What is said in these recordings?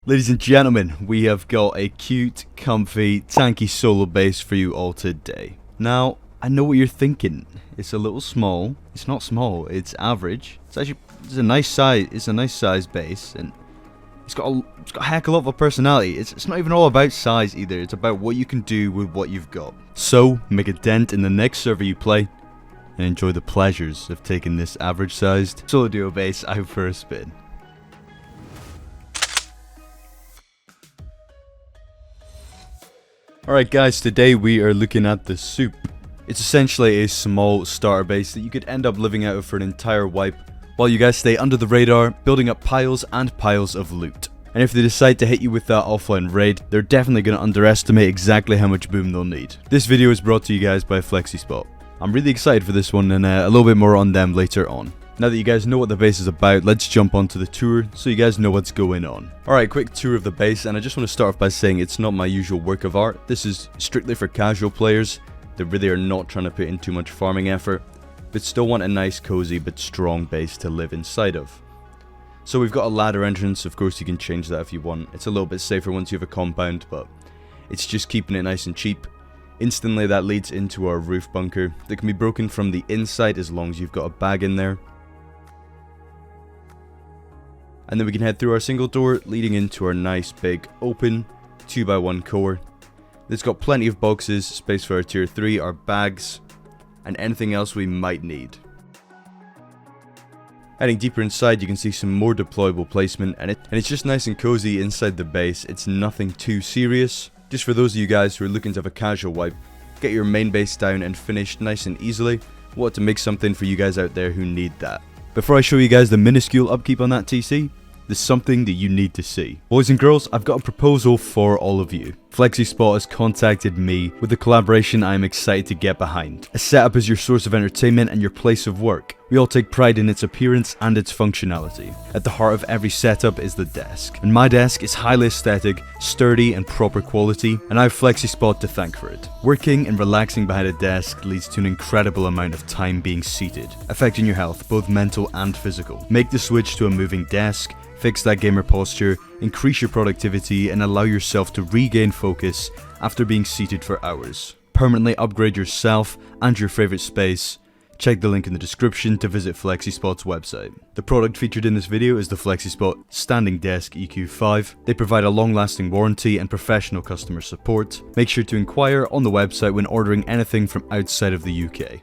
Ladies and gentlemen, we have got a cute, comfy, tanky solo base for you all today. Now, I know what you're thinking. It's a little small. It's not small, it's average. It's a nice size base, and it's got a heck of a lot of personality. It's not even all about size either. It's about what you can do with what you've got. So, make a dent in the next server you play, and enjoy the pleasures of taking this average-sized solo duo base out for a spin. Alright guys, today we are looking at the Supe. It's essentially a small starter base that you could end up living out of for an entire wipe, while you guys stay under the radar, building up piles and piles of loot. And if they decide to hit you with that offline raid, they're definitely going to underestimate exactly how much boom they'll need. This video is brought to you guys by FlexiSpot. I'm really excited for this one, and a little bit more on them later on. Now that you guys know what the base is about, let's jump onto the tour so you guys know what's going on. Alright, quick tour of the base, and I just want to start off by saying it's not my usual work of art. This is strictly for casual players that really are not trying to put in too much farming effort, but still want a nice, cozy, but strong base to live inside of. So we've got a ladder entrance. Of course you can change that if you want. It's a little bit safer once you have a compound, but it's just keeping it nice and cheap. Instantly that leads into our roof bunker that can be broken from the inside as long as you've got a bag in there. And then we can head through our single door, leading into our nice big open 2x1 core. It's got plenty of boxes, space for our tier 3, our bags, and anything else we might need. Heading deeper inside, you can see some more deployable placement, and it's just nice and cozy inside the base. It's nothing too serious. Just for those of you guys who are looking to have a casual wipe, get your main base down and finished nice and easily. Want to make something for you guys out there who need that. Before I show you guys the minuscule upkeep on that TC, there's something that you need to see. Boys and girls, I've got a proposal for all of you. FlexiSpot has contacted me with a collaboration I am excited to get behind. A setup is your source of entertainment and your place of work. We all take pride in its appearance and its functionality. At the heart of every setup is the desk. And my desk is highly aesthetic, sturdy and proper quality, and I have FlexiSpot to thank for it. Working and relaxing behind a desk leads to an incredible amount of time being seated, affecting your health, both mental and physical. Make the switch to a moving desk, fix that gamer posture, increase your productivity, and allow yourself to regain focus after being seated for hours. Permanently upgrade yourself and your favorite space. Check the link in the description to visit FlexiSpot's website. The product featured in this video is the FlexiSpot Standing Desk EQ5. They provide a long-lasting warranty and professional customer support. Make sure to inquire on the website when ordering anything from outside of the UK.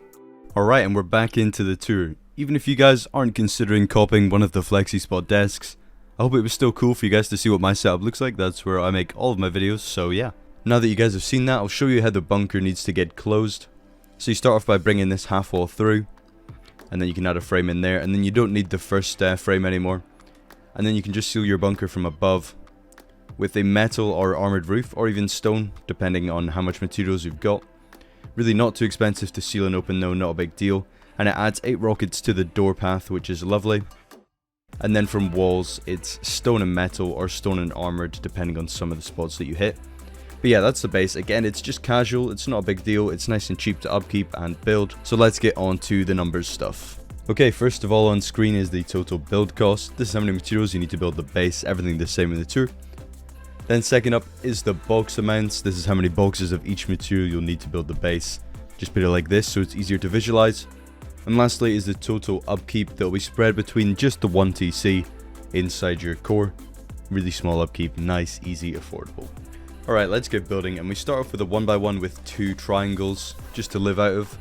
Alright, and we're back into the tour. Even if you guys aren't considering copying one of the FlexiSpot desks, I hope it was still cool for you guys to see what my setup looks like. That's where I make all of my videos, so yeah. Now that you guys have seen that, I'll show you how the bunker needs to get closed. So you start off by bringing this half wall through, and then you can add a frame in there, and then you don't need the first frame anymore. And then you can just seal your bunker from above with a metal or armoured roof, or even stone, depending on how much materials you've got. Really not too expensive to seal and open though, not a big deal. And it adds 8 rockets to the door path, which is lovely. And then from walls, it's stone and metal, or stone and armoured, depending on some of the spots that you hit. But yeah, that's the base. Again, it's just casual, it's not a big deal, it's nice and cheap to upkeep and build. So let's get on to the numbers stuff. Okay, first of all on screen is the total build cost. This is how many materials you need to build the base, everything the same in the tour. Then second up is the box amounts. This is how many boxes of each material you'll need to build the base. Just put it like this so it's easier to visualize. And lastly is the total upkeep that will be spread between just the one TC inside your core. Really small upkeep, nice, easy, affordable. Alright, let's get building, and we start off with a 1x1 with 2 triangles just to live out of.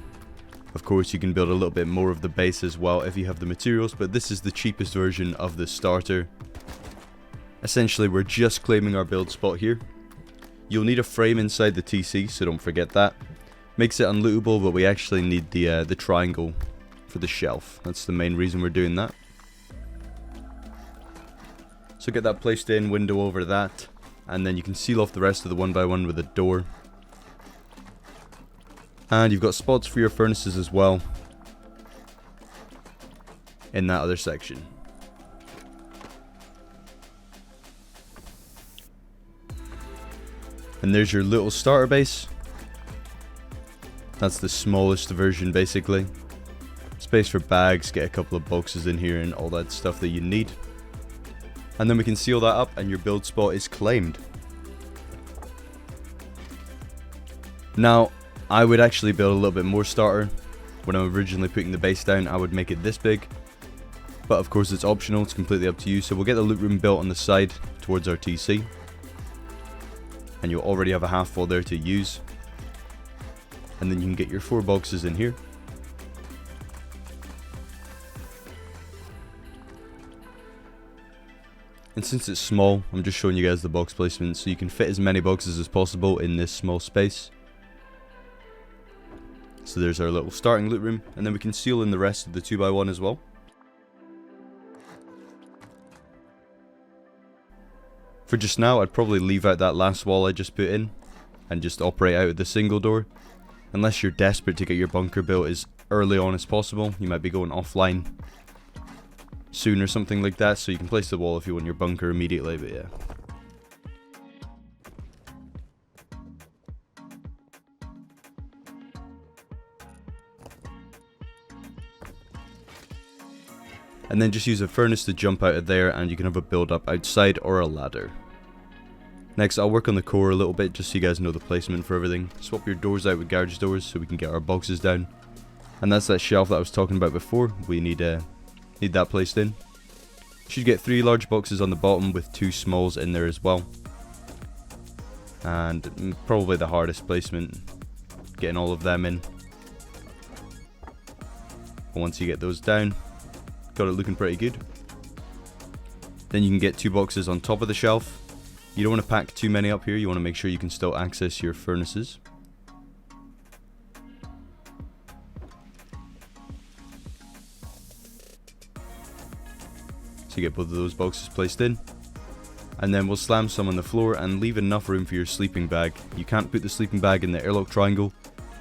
Of course you can build a little bit more of the base as well if you have the materials, but this is the cheapest version of the starter. Essentially we're just claiming our build spot here. You'll need a frame inside the TC, so don't forget that. Makes it unlootable, but we actually need the triangle for the shelf. That's the main reason we're doing that. So get that placed in, window over that, and then you can seal off the rest of the 1x1 with a door. And you've got spots for your furnaces as well in that other section. And there's your little starter base. That's the smallest version basically. Space for bags, get a couple of boxes in here and all that stuff that you need. And then we can seal that up and your build spot is claimed. Now, I would actually build a little bit more starter. When I'm originally putting the base down, I would make it this big. But of course it's optional, it's completely up to you. So we'll get the loot room built on the side towards our TC. And you'll already have a half wall there to use. And then you can get your 4 boxes in here. And since it's small, I'm just showing you guys the box placement so you can fit as many boxes as possible in this small space. So there's our little starting loot room, and then we can seal in the rest of the 2x1 as well. For just now, I'd probably leave out that last wall I just put in, and just operate out of the single door. Unless you're desperate to get your bunker built as early on as possible, you might be going offline soon or something like that, so you can place the wall if you want your bunker immediately, but yeah. And then just use a furnace to jump out of there, and you can have a build up outside or a ladder. Next, I'll work on the core a little bit just so you guys know the placement for everything. Swap your doors out with garage doors so we can get our boxes down. And that's that shelf that I was talking about before. We need that placed in. Should get 3 large boxes on the bottom with 2 smalls in there as well. And probably the hardest placement, getting all of them in. But once you get those down, got it looking pretty good. Then you can get 2 boxes on top of the shelf. You don't want to pack too many up here, you want to make sure you can still access your furnaces. So you get both of those boxes placed in. And then we'll slam some on the floor and leave enough room for your sleeping bag. You can't put the sleeping bag in the airlock triangle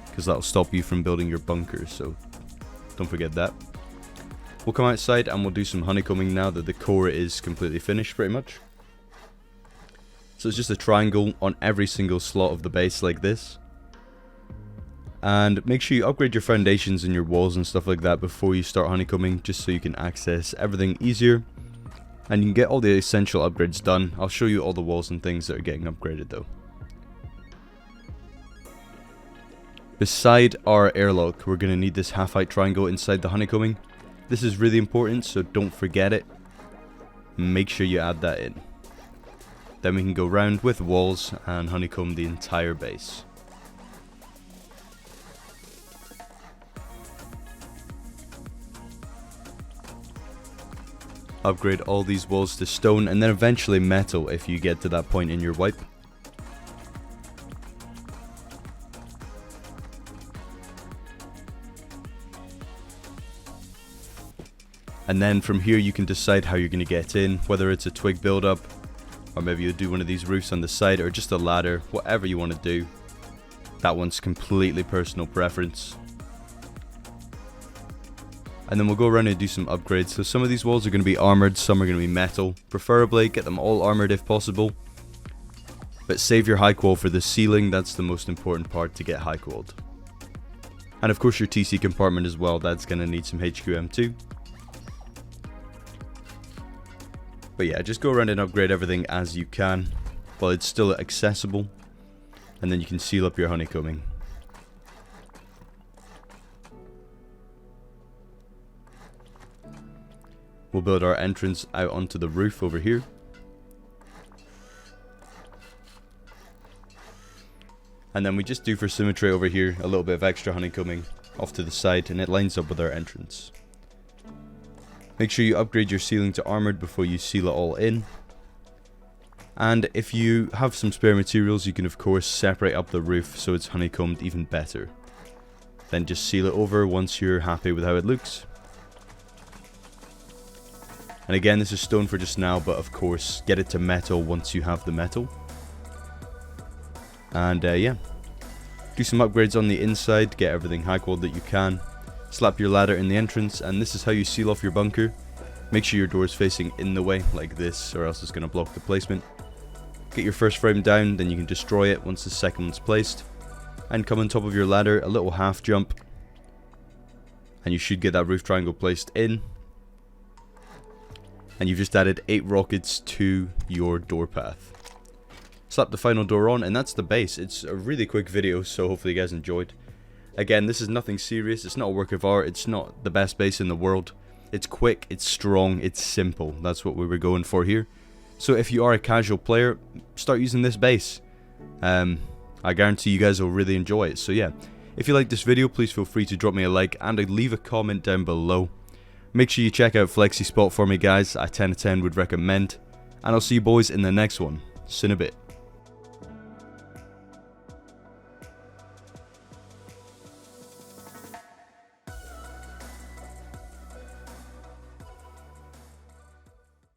because that'll stop you from building your bunker, so don't forget that. We'll come outside and we'll do some honeycombing now that the core is completely finished pretty much. So it's just a triangle on every single slot of the base like this. And make sure you upgrade your foundations and your walls and stuff like that before you start honeycombing, just so you can access everything easier. And you can get all the essential upgrades done. I'll show you all the walls and things that are getting upgraded though. Beside our airlock, we're going to need this half-height triangle inside the honeycombing. This is really important, so don't forget it. Make sure you add that in. Then we can go round with walls and honeycomb the entire base. Upgrade all these walls to stone and then eventually metal if you get to that point in your wipe. And then from here you can decide how you're going to get in, whether it's a twig build up, or maybe you'll do one of these roofs on the side, or just a ladder, whatever you want to do. That one's completely personal preference. And then we'll go around and do some upgrades. So some of these walls are going to be armored, some are going to be metal. Preferably get them all armored if possible. But save your high qual for the ceiling, that's the most important part to get high qualled. And of course your TC compartment as well, that's going to need some HQM too. But yeah, just go around and upgrade everything as you can while it's still accessible. And then you can seal up your honeycombing. We'll build our entrance out onto the roof over here. And then we just do for symmetry over here a little bit of extra honeycombing off to the side, and it lines up with our entrance. Make sure you upgrade your ceiling to armored before you seal it all in. And if you have some spare materials, you can of course separate up the roof so it's honeycombed even better. Then just seal it over once you're happy with how it looks. And again, this is stone for just now, but of course get it to metal once you have the metal. And yeah, do some upgrades on the inside, get everything high quality that you can. Slap your ladder in the entrance, and this is how you seal off your bunker. Make sure your door is facing in the way like this, or else it's going to block the placement. Get your first frame down, then you can destroy it once the second one's placed. And come on top of your ladder, a little half jump. And you should get that roof triangle placed in. and you've just added 8 rockets to your door path. Slap the final door on, and that's the base. It's a really quick video, so hopefully you guys enjoyed. Again, this is nothing serious, it's not a work of art, it's not the best base in the world. It's quick, it's strong, it's simple. That's what we were going for here. So if you are a casual player, start using this base. I guarantee you guys will really enjoy it. So yeah, if you like this video, please feel free to drop me a like and leave a comment down below. Make sure you check out FlexiSpot for me, guys. I 10 out of 10 would recommend. And I'll see you boys in the next one. See you in a bit.